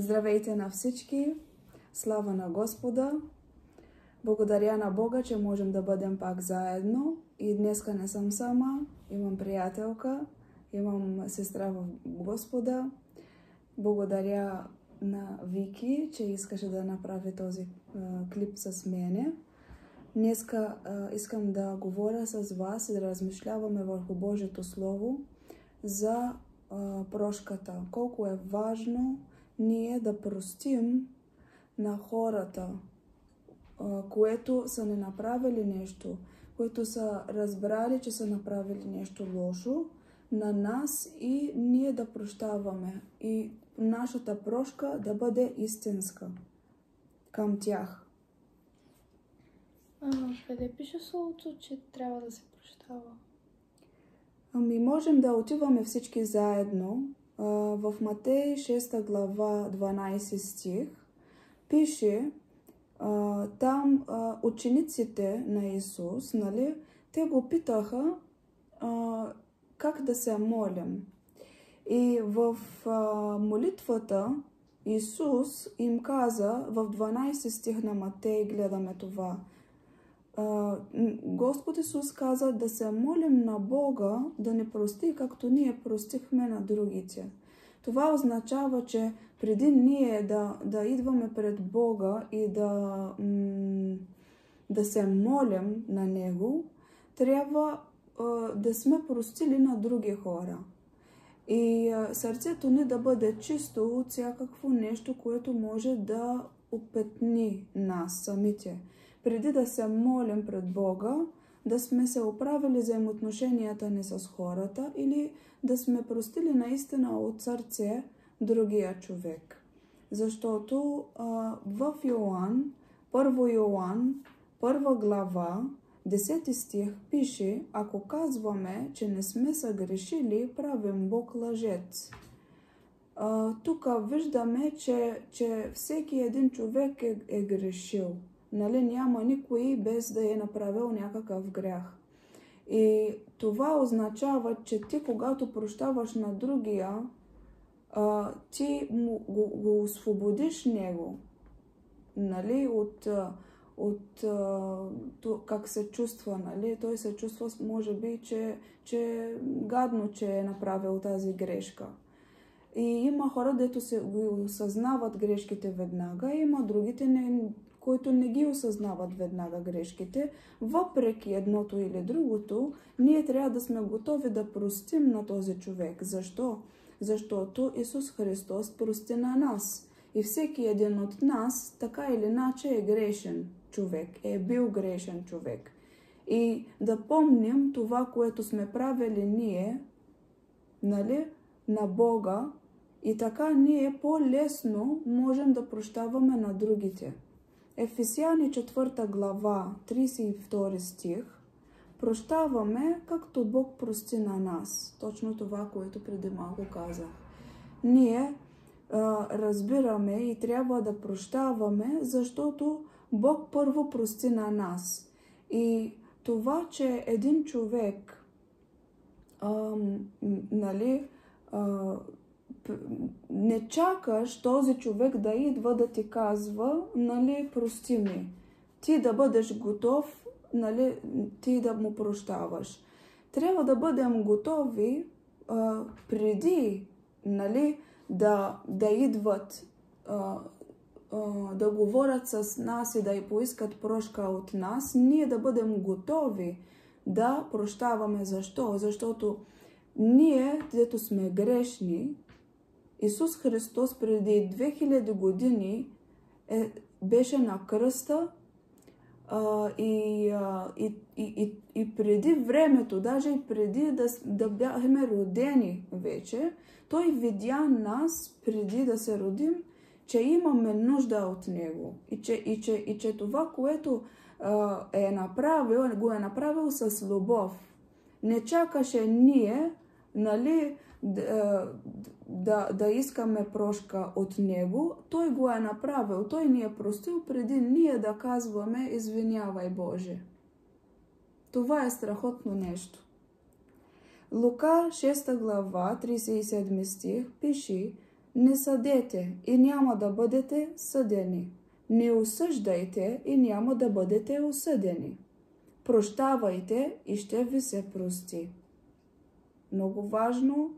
Здравейте на всички! Слава на Господа! Благодаря на Бога, че можем да бъдем пак заедно. И днеска не съм сама, имам приятелка, имам сестра в Господа. Благодаря на Вики, че искаше да направи този клип с мене. Днеска искам да говоря с вас и да размишляваме върху Божието Слово за прошката. Колко е важно ние да простим на хората, които са не направили нещо, които са разбрали, че са направили нещо лошо на нас, и ние да прощаваме. И нашата прошка да бъде истинска към тях. Къде пише словото, че трябва да се прощава? Можем да отиваме всички заедно. В Матей 6 глава 12 стих пише, там учениците на Исус, те го питаха как да се молим. И в молитвата Исус им каза, в 12 стих на Матей гледаме това. Господ Исус каза да се молим на Бога да ни прости, както ние простихме на другите. Това означава, че преди ние да идваме пред Бога и да се молим на Него, трябва да сме простили на други хора. И сърцето ни да бъде чисто от всякакво нещо, което може да опетни нас самите. Преди да се молим пред Бога, да сме се оправили взаимоотношенията ни с хората или да сме простили наистина от сърце другия човек. Защото в Йоан, 1 Йоан, 1 глава, 10 стих пише, ако казваме, че не сме съгрешили, правим Бог лъжец. Тук виждаме, че всеки един човек е грешил. Няма никой без да е направил някакъв грях. И това означава, че ти, когато прощаваш на другия, ти го освободиш него, от как се чувства, Той се чувства, може би, че гадно, че е направил тази грешка. И има хора, дето се го осъзнават грешките веднага, има другите, които не ги осъзнават веднага грешките. Въпреки едното или другото, ние трябва да сме готови да простим на този човек. Защо? Защото Исус Христос прости на нас. И всеки един от нас, така или иначе, е грешен човек, е бил грешен човек. И да помним това, което сме правили ние, на Бога, и така ние по-лесно можем да прощаваме на другите. Ефесяни 4 глава, 32 стих. Прощаваме, както Бог прости на нас. Точно това, което преди малко казах. Ние разбираме и трябва да прощаваме, защото Бог първо прости на нас. И това, че един човек не чакаш този човек да идва да ти казва, прости ми. Ти да бъдеш готов, ти да му прощаваш. Трябва да бъдем готови преди, да идват, да говорят с нас и да поискат прошка от нас, ние да бъдем готови да прощаваме. Защо? Защото ние, дето сме грешни, Исус Христос преди 2000 години беше на кръста и преди времето, даже и преди да бяхме родени вече, Той видя нас преди да се родим, че имаме нужда от Него и че това, което е направил, го е направил с любов. Не чакаше ние, да искаме прошка от Него. Той го е направил. Той ни е простил преди ние да казваме извинявай, Боже. Това е страхотно нещо. Лука 6 глава 37 стих пише, Не съдете и няма да бъдете съдени. Не осъждайте и няма да бъдете осъдени. Прощавайте и ще ви се прости. Много важно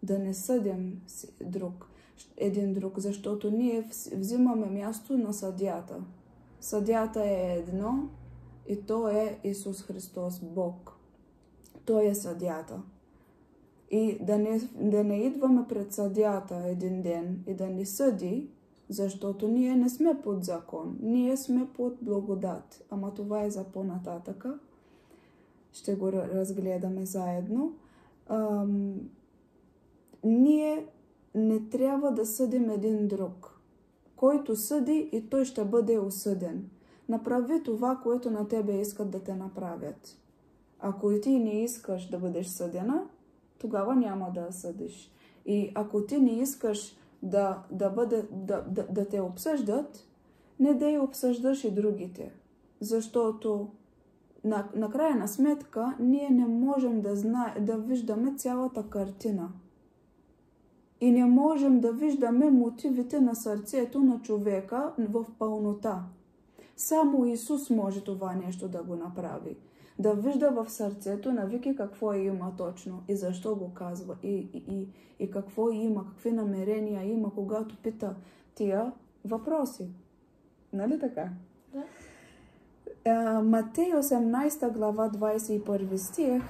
да не съдим един друг, защото ние взимаме място на съдията. Съдията е едно и то е Исус Христос, Бог. Той е съдията. И да не идваме пред съдията един ден и да ни съди, защото ние не сме под закон. Ние сме под благодат. Ама това е за по-нататъка. Ще го разгледаме заедно. Ние не трябва да съдим един друг. Който съди, и той ще бъде осъден. Направи това, което на тебе искат да те направят. Ако и ти не искаш да бъдеш съдена, тогава няма да съдиш. И ако ти не искаш да те обсъждат, не да и обсъждаш и другите. Защото на крайна сметка ние не можем да виждаме цялата картина. И не можем да виждаме мотивите на сърцето на човека в пълнота. Само Исус може това нещо да го направи. Да вижда в сърцето на Вики какво има точно и защо го казва и какво има, какви намерения има, когато пита тия въпроси. Нали така? Да. Матей 18 глава 21 стих,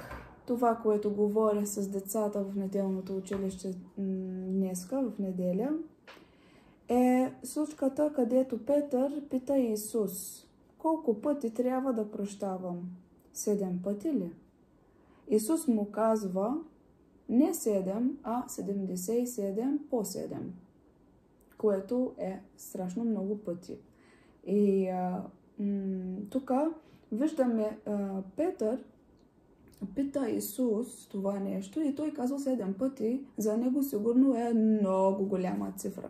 това, което говоря с децата в неделното училище днеска, в неделя, е случката, където Петър пита Исус: колко пъти трябва да прощавам? 7 пъти ли? Исус му казва не 7, а 77 по 7, което е страшно много пъти. И тук виждаме Петър пита Исус това нещо и той казва 7 пъти. За него сигурно е много голяма цифра.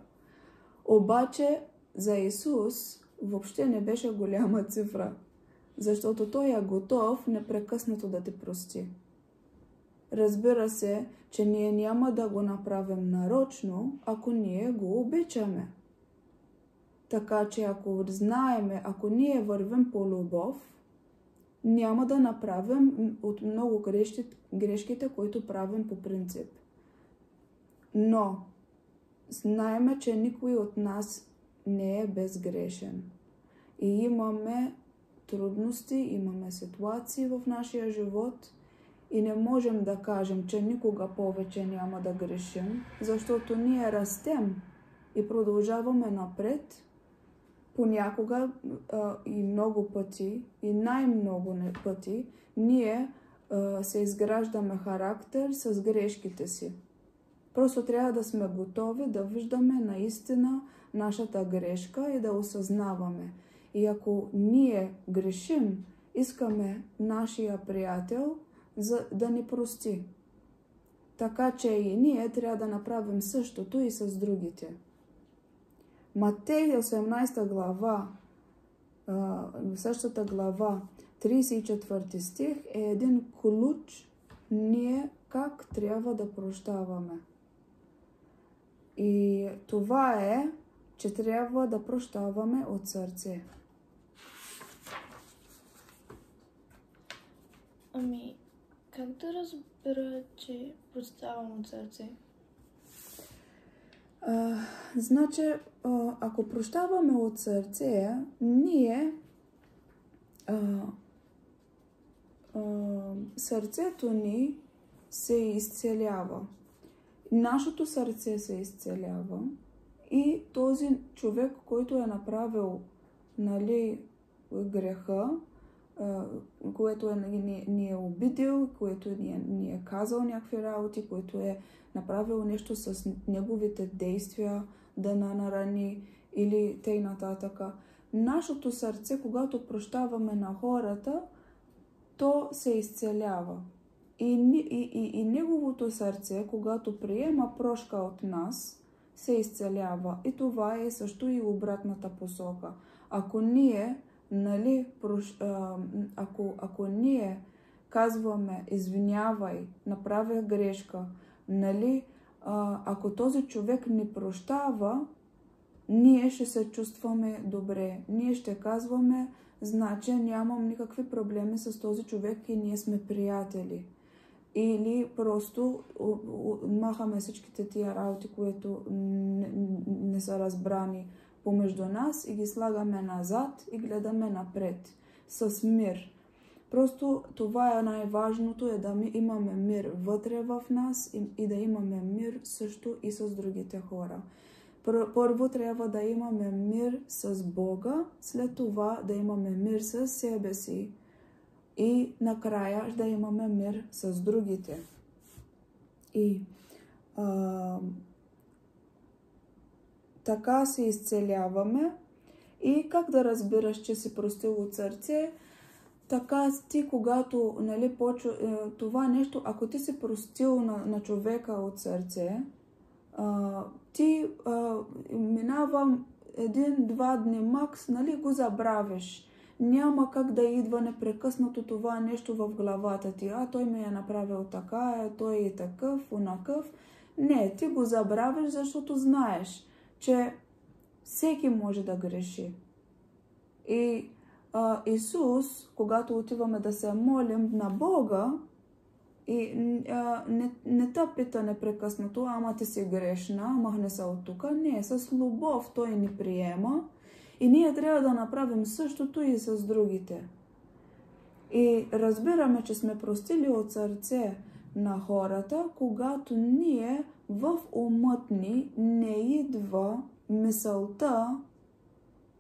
Обаче за Исус въобще не беше голяма цифра, защото той е готов непрекъснато да те прости. Разбира се, че ние няма да го направим нарочно, ако ние го обичаме. Така че ако знаеме, ако ние вървим по любов, няма да направим от много грешките, които правим по принцип. Но знаеме, че никой от нас не е безгрешен. И имаме трудности, имаме ситуации в нашия живот и не можем да кажем, че никога повече няма да грешим, защото ние растем и продължаваме напред. Понякога и много пъти, и най-много пъти, ние се изграждаме характер с грешките си. Просто трябва да сме готови да виждаме наистина нашата грешка и да осъзнаваме. И ако ние грешим, искаме нашия приятел да ни прости. Така че и ние трябва да направим същото и с другите. Матей 18 глава, в същата глава, 34 стих е един ключ ние как трябва да прощаваме. И това е, че трябва да прощаваме от сърце. Ами, как да разбера, че прощавам от сърце? Значи, ако прощаваме от сърце, ние сърцето ни се изцелява. Нашето сърце се изцелява и този човек, който е направил греха, което ни е обидил, което ни е казал някакви работи, което е направил нещо с неговите действия да нарани или тъй нататък. Нашето сърце, когато прощаваме на хората, то се изцелява. И неговото сърце, когато приема прошка от нас, се изцелява. И това е също и обратната посока. Ако ние ако ние казваме извинявай, направих грешка, ако този човек ни прощава, ние ще се чувстваме добре. Ние ще казваме, значи нямам никакви проблеми с този човек и ние сме приятели. Или просто махаме всичките тия работи, които не са разбрани помежду нас и ги слагаме назад и гледаме напред с мир. Просто това е най-важното, е да имаме мир вътре в нас и да имаме мир също и с другите хора. Първо трябва да имаме мир с Бога, след това да имаме мир с себе си и накрая да имаме мир с другите. И така се изцеляваме. И как да разбираш, че си простил от сърце? Така ти, когато това нещо, ако ти си простил на човека от сърце, ти минава 1-2 дни макс, го забравиш. Няма как да идва непрекъснато това нещо в главата ти. Той ми е направил така, той е такъв, онакъв. Не, ти го забравиш, защото знаеш, че всеки може да греши. И Исус, когато отиваме да се молим на Бога, и не те пита непрекъснато, ама ти си грешна, махне се от тук. Не, с любов той ни приема и ние трябва да направим същото и с другите. И разбираме, че сме простили от сърце на хората, когато ние в умът ни не идва мисълта,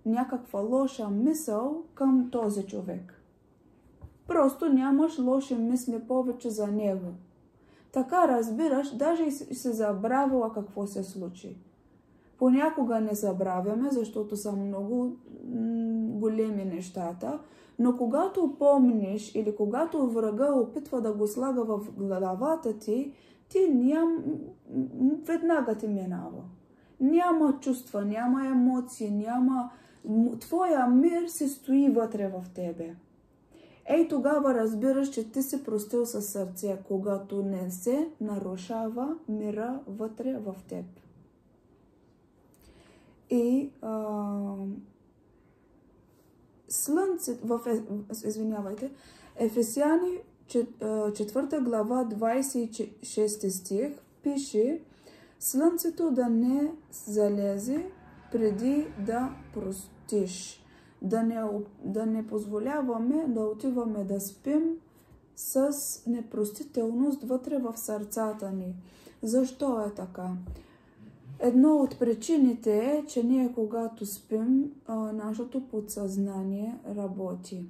някаква лоша мисъл към този човек. Просто нямаш лоши мисли повече за него. Така разбираш, даже и се забравила какво се случи. Понякога не забравяме, защото са много големи нещата, но когато помниш или когато врага опитва да го слага в главата ти, веднага ти минава. Няма чувства, няма емоции, твоя мир се стои вътре в тебе. Тогава разбираш, че ти си простил със сърце, когато не се нарушава мира вътре в теб. И Ефесяни 4 глава 26 стих пише: слънцето да не залезе преди да простиш. Да не позволяваме да отиваме да спим с непростителност вътре в сърцата ни. Защо е така? Едно от причините е, че ние когато спим, нашето подсъзнание работи.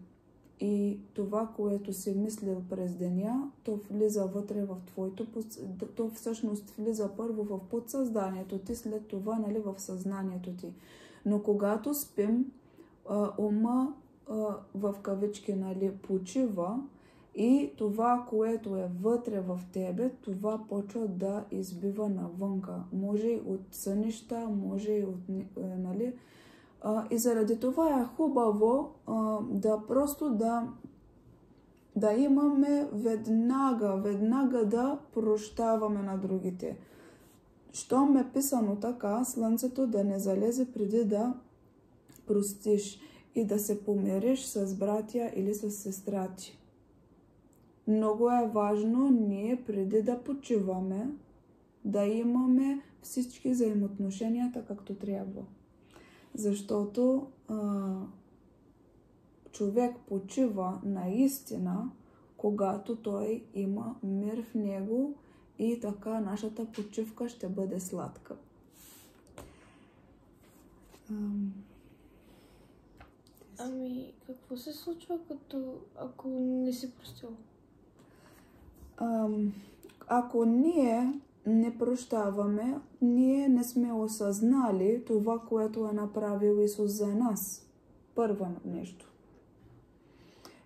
И това, което си мислил през деня, то влиза вътре в то всъщност влиза първо в подсъзнанието ти, след това в съзнанието ти. Но когато спим, ума в кавички почива и това, което е вътре в тебе, това почва да избива навънка. Може и от сънища, може и от... и заради това е хубаво да просто да имаме веднага да прощаваме на другите. Щом е писано така, слънцето да не залезе преди да простиш и да се помириш с братя или с сестра ти. Много е важно ние преди да почиваме да имаме всички взаимоотношенията както трябва. Защото човек почива наистина, когато той има мир в него и така нашата почивка ще бъде сладка. Какво се случва, ако не си простил? Ако ние не прощаваме, ние не сме осъзнали това, което е направил Исус за нас. Първо нещо.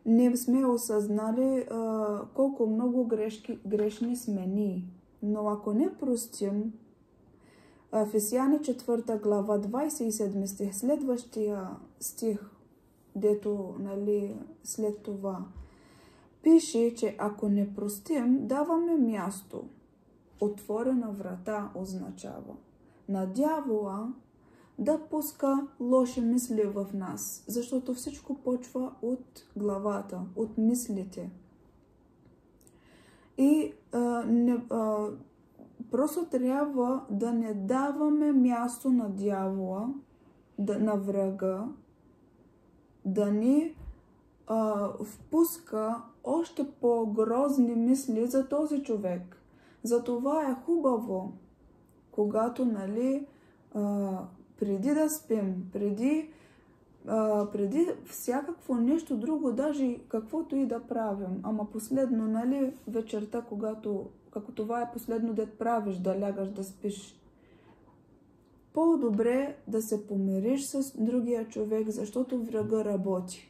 Не сме осъзнали колко много грешни сме ние. Но ако не простим, Ефесяни 4 глава 27 стих, следващия стих, дето след това, пише, че ако не простим, даваме място отворена врата означава на дявола да пуска лоши мисли в нас, защото всичко почва от главата, от мислите. И просто трябва да не даваме място на дявола, на врага, да ни впуска още по-грозни мисли за този човек. Затова е хубаво, когато, преди да спим, преди всякакво нещо друго, даже каквото и да правим, ама последно, вечерта, когато това е последно да правиш, да лягаш да спиш, по-добре да се помириш с другия човек, защото врага работи.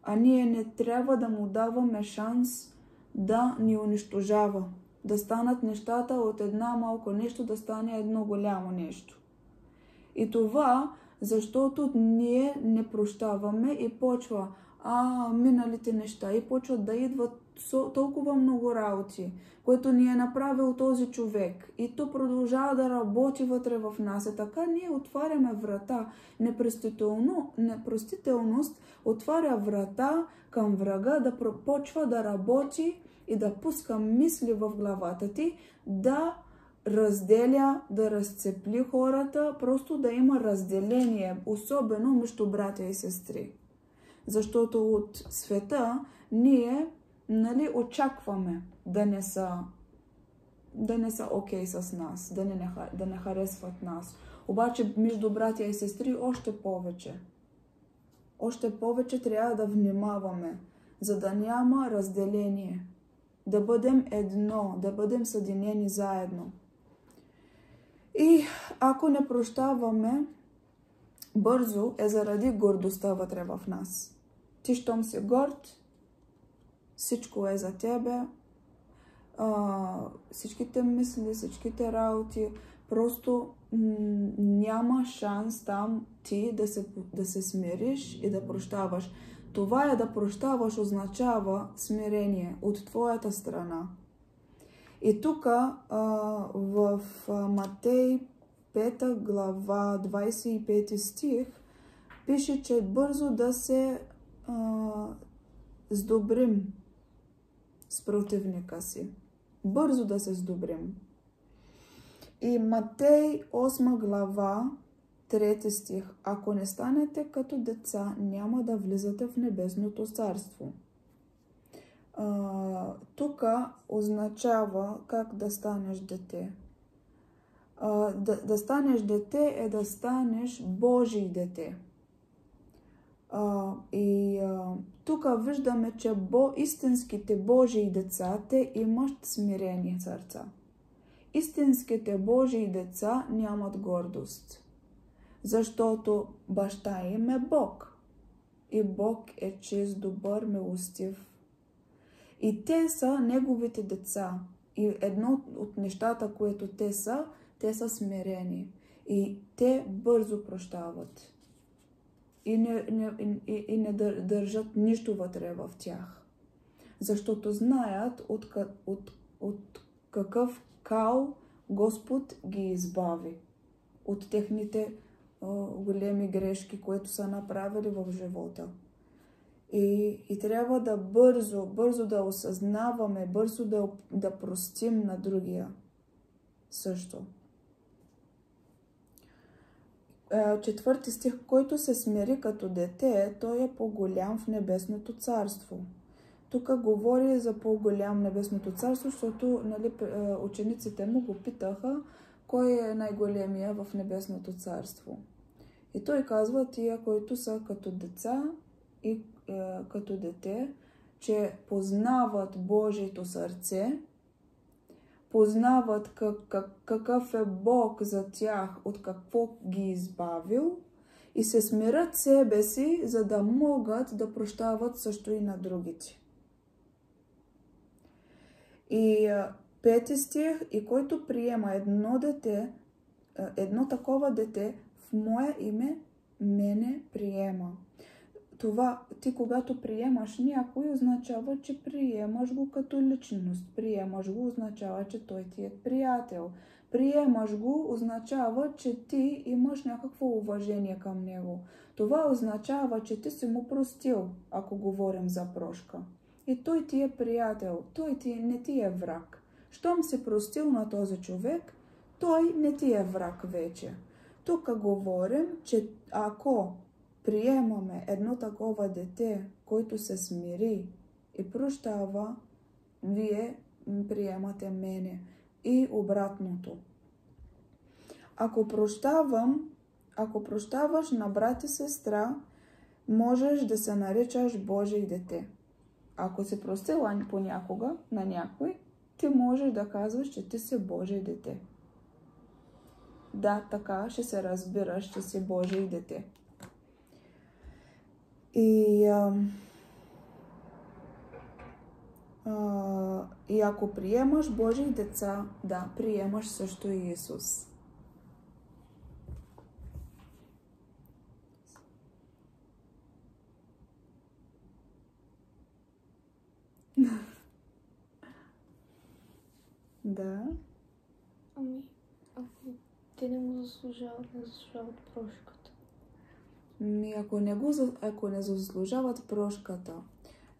А ние не трябва да му даваме шанс да ни унищожава, да станат нещата от една малко нещо, да стане едно голямо нещо. И това, защото ние не прощаваме и почва миналите неща и почват да идват толкова много работи, което ни е направил този човек. И то продължава да работи вътре в нас. И така ние отваряме врата. Непростителност отваря врата към врага да почва да работи и да пуска мисли в главата ти, да разделя, да разцепли хората, просто да има разделение, особено между братя и сестри. Защото от света ние очакваме да не са окей с нас, да не харесват нас. Обаче между братя и сестри още повече. Още повече трябва да внимаваме, за да няма разделение. Да бъдем едно, да бъдем съединени заедно. И ако не прощаваме, бързо е заради гордостта вътре в нас. Ти, щом си горд, всичко е за тебе, всичките мисли, всичките работи, просто няма шанс там ти да се смириш и да прощаваш. Това да прощаваш означава смирение от твоята страна. И тук в Матей 5 глава 25 стих пише, че бързо да се сдобрим с противника си. Бързо да се сдобрим. И Матей 8 глава 3 стих. Ако не станете като деца, няма да влизате в небесното царство. Тук означава как да станеш дете. Да станеш дете е да станеш Божий дете. Тук виждаме, че истинските Божии деца, те имат смирени сърца. Истинските Божии деца нямат гордост, защото баща им е Бог. И Бог е чист, добър, милостив. И те са неговите деца. И едно от нещата, които те са смирени. И те бързо прощават. И не държат нищо вътре в тях. Защото знаят от какъв кал Господ ги избави. От техните големи грешки, които са направили в живота. И трябва да бързо да осъзнаваме, бързо да простим на другия също. 4 стих, който се смири като дете, той е по-голям в небесното царство. Тук говори за по-голям небесното царство, защото учениците му го питаха, кой е най-големия в небесното царство. И той казва тия, които са като деца и като дете, че познават Божието сърце, познават какъв е Бог за тях, от какво ги избавил и се смирят себе си, за да могат да прощават също и на другите. И 5 стих, и който приема едно такова дете, в мое име мене приема. това, ти когато приемаш някой, означава, че приемаш го като личност. Приемаш го означава, че той ти е приятел. Приемаш го означава, че ти имаш някакво уважение към него. Това означава, че ти си му простил, ако говорим за прошка. И той ти е приятел, не ти е враг. Щом си простил на този човек, той не ти е враг вече. Тук говорим, че ако приемаме едно такова дете, който се смири и прощава, вие приемате мене. И обратното. Ако прощаваш на брат и сестра, можеш да се наричаш Божие дете. Ако си простила понякога на някой, ти можеш да казваш, че ти си Божие дете. Да, така ще се разбираш, че си Божие дете. И ако приемаш Божии деца, да, приемаш също и Исус. Да. Ами, ако те не го заслужават прошката. Ако не заслужават прошката,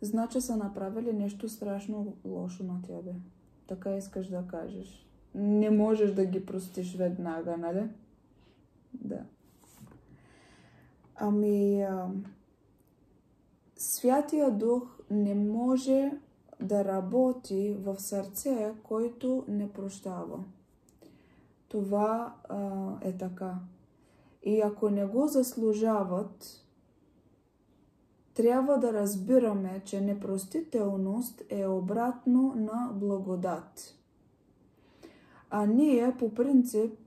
значи са направили нещо страшно лошо на тебе. Така искаш да кажеш. Не можеш да ги простиш веднага, нали? Да. Святия Дух не може да работи в сърце, който не прощава. Това е така. И ако не го заслужават, трябва да разбираме, че непростителност е обратно на благодат. А ние по принцип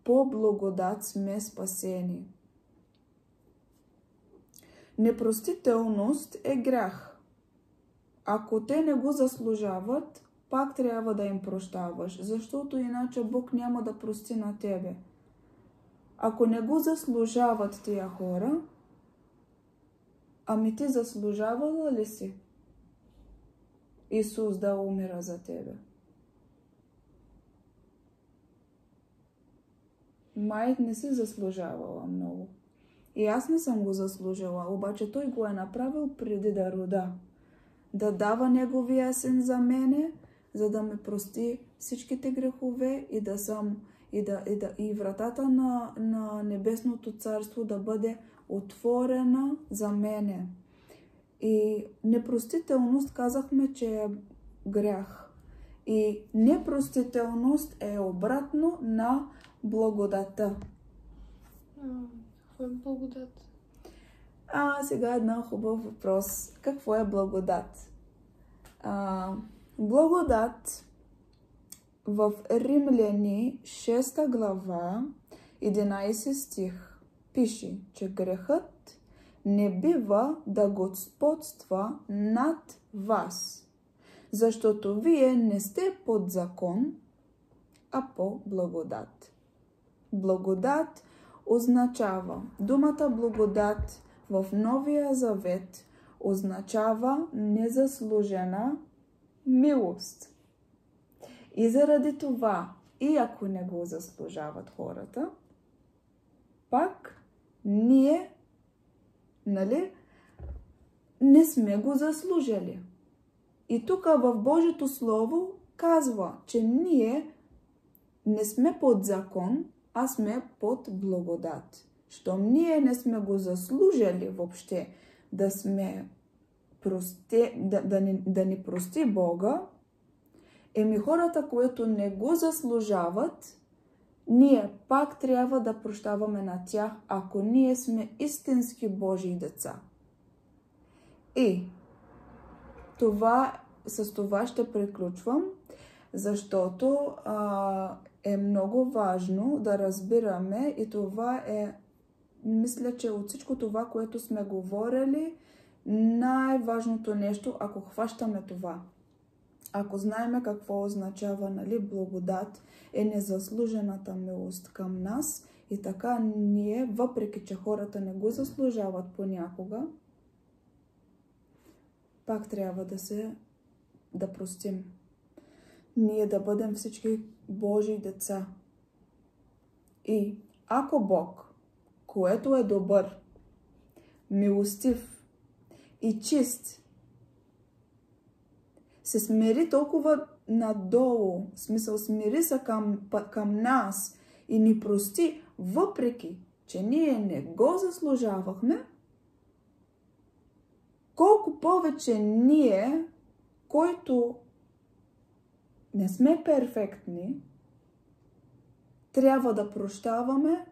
по благодат сме спасени. Непростителност е грях. Ако те не го заслужават, пак трябва да им прощаваш, защото иначе Бог няма да прости на тебе. Ако не го заслужават тия хора, ами ти заслужавала ли си Исус да умира за тебе? Май не си заслужавала много. И аз не съм го заслужила, обаче той го е направил преди да рода. Да дава неговия син за мене, за да ме прости всичките грехове и да съм и вратата на небесното царство да бъде отворена за мене. И непростителност казахме, че е грях. И непростителност е обратно на благодата. Какво е благодат? Сега една хубав въпрос. Какво е благодат? Благодат в Римляни 6 глава 11 стих пише, че грехът не бива да господства над вас, защото вие не сте под закон, а по благодат. Благодат означава, думата благодат в Новия Завет означава незаслужена милост. И заради това, и ако не го заслужават хората, пак ние, не сме го заслужили. И тук в Божието Слово казва, че ние не сме под закон, а сме под благодат. Щом ние не сме го заслужили въобще да ни прости Бога, хората, които не го заслужават, ние пак трябва да прощаваме на тях, ако ние сме истински Божии деца. И с това ще приключвам, защото е много важно да разбираме и това е, мисля, че от всичко това, което сме говорили, най-важното нещо, ако хващаме това. Ако знаем какво означава, благодат е незаслужената милост към нас И така ние, въпреки че хората не го заслужават понякога, пак трябва да простим. Ние да бъдем всички Божии деца. И ако Бог, което е добър, милостив и чист, се смири толкова надолу, в смисъл смири се към нас и ни прости, въпреки че ние не го заслужавахме, колко повече ние, които не сме перфектни, трябва да прощаваме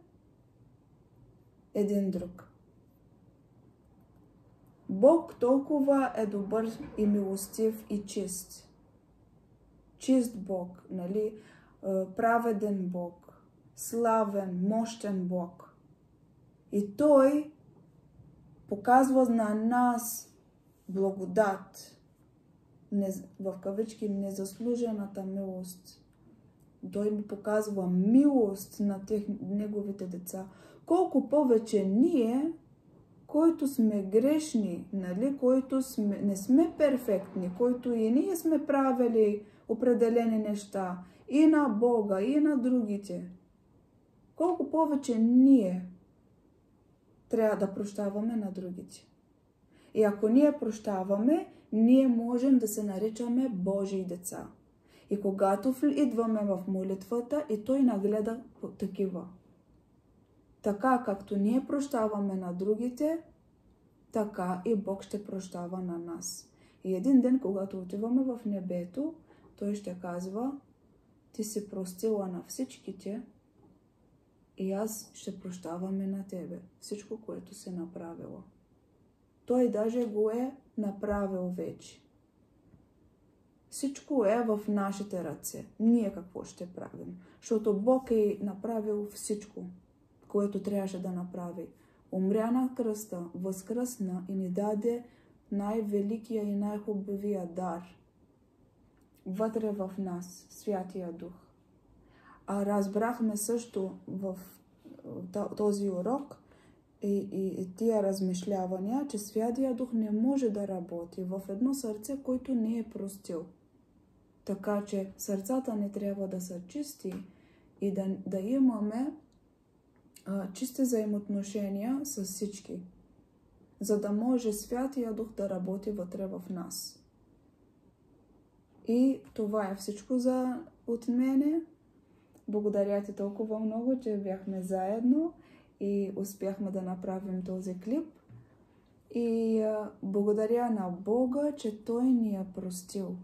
един друг. Бог толкова е добър и милостив и чист. Чист Бог, нали? Праведен Бог, славен, мощен Бог. И Той показва на нас благодат, в кавички незаслужената милост. Той ми показва милост на неговите деца. Колко повече ние, които сме грешни, нали, които не сме перфектни, които и ние сме правили определени неща и на Бога, и на другите. Колко повече ние трябва да прощаваме на другите. И ако ние прощаваме, ние можем да се наричаме Божии деца. И когато идваме в молитвата, и Той нагледа такива. Така както ние прощаваме на другите, така и Бог ще прощава на нас. И един ден, когато отиваме в небето, Той ще казва: ти си простила на всичките и аз ще прощаваме на тебе всичко, което си направила. Той даже го е направил вече. Всичко е в нашите ръце. Ние какво ще правим? Защото Бог е направил всичко, което трябваше да направи. Умря на кръста, възкръсна и ни даде най-великия и най-хубавия дар. Вътре в нас, Святия Дух. А разбрахме също в този урок и тия размишлявания, че Святия Дух не може да работи в едно сърце, което не е простил. Така че сърцата не трябва да са чисти и да имаме чисти взаимоотношения с всички, за да може Святия Дух да работи вътре в нас. И това е всичко от мене. Благодаря ти толкова много, че бяхме заедно и успяхме да направим този клип. И благодаря на Бога, че Той ни е простил.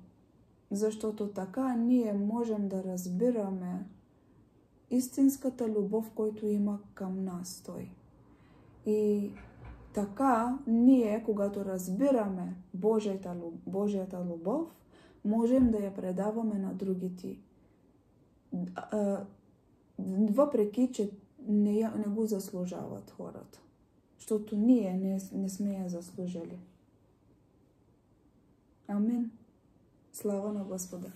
Защото така ние можем да разбираме истинската любов, който има към нас Той. И така ние, когато разбираме Божията любов, можем да я предаваме на другите. Въпреки че не го заслужават хората. Защото ние не сме я заслужили. Амин. Слава на Господа!